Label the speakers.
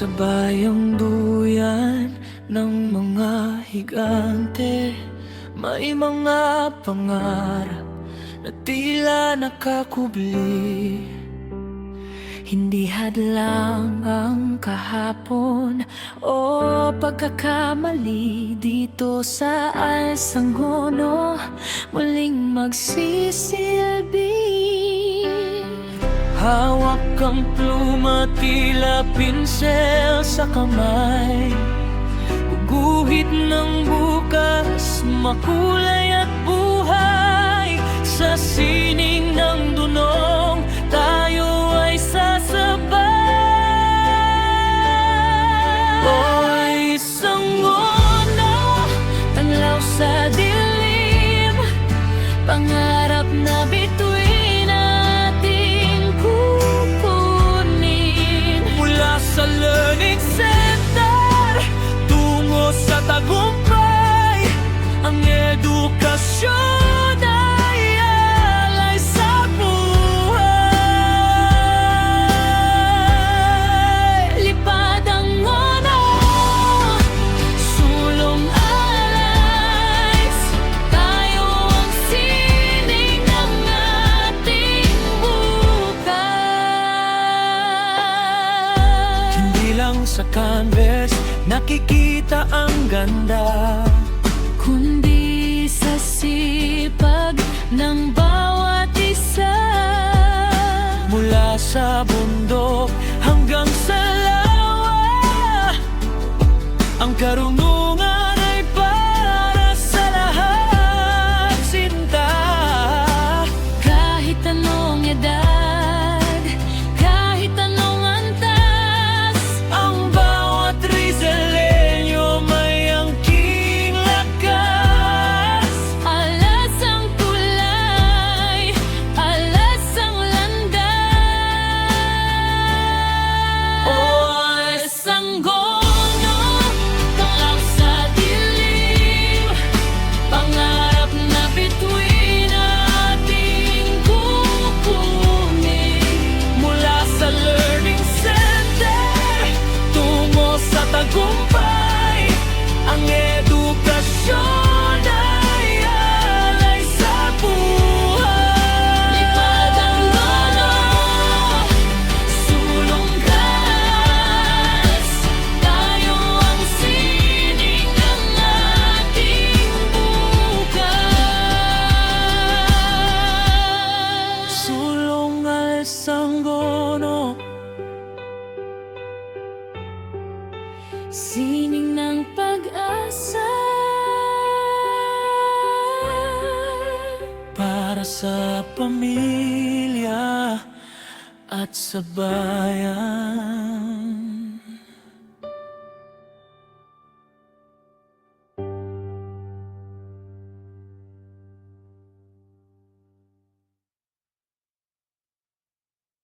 Speaker 1: Sa bayang duyan ng mga higante, may mga pangarap na tila nakakubli. Hindi hadlang ang kahapon o pagkakamali. Dito sa Alsangono muling magsisilbi. Hawak ang pluma, tila pinsel sa kamay. Guhit ng bukas, makulay at buhay. Sa sining ng dunong, tayo ay sasabay. Oy, Sangono, tanglaw sa dilim, pangarap na bituin ating kukunin. Mula sa learning center tungo sa tagumpay, ang edukasyon ay alay sa buhay. Lipad ang ngono, sulong alays, tayo ang sining ng ating bukas. Hindi lang sa canvas nakikita ang ganda, kundi sa sipag ng bawat isa. Mula sa bundok hanggang sa lawa, ang karunungan ay para sa lahat. Sinta, kahit anong edad, kahit anong antas, ang bawat Rizelenyo may angking lakas. Alas ang kulay, alas ang landas. Oy, Sangono, tanglaw sa dilim, pangarap na bituin ating kukunin. Mula sa learning center tungo sa tagumpay, ang edukasyon ay alay sa buhay. Lipad ang ngono, sulong gas, tayo ang sining ng ating bukas. Sulong Alsangono, sining ng pag-asa para sa pamilya at sa bayan.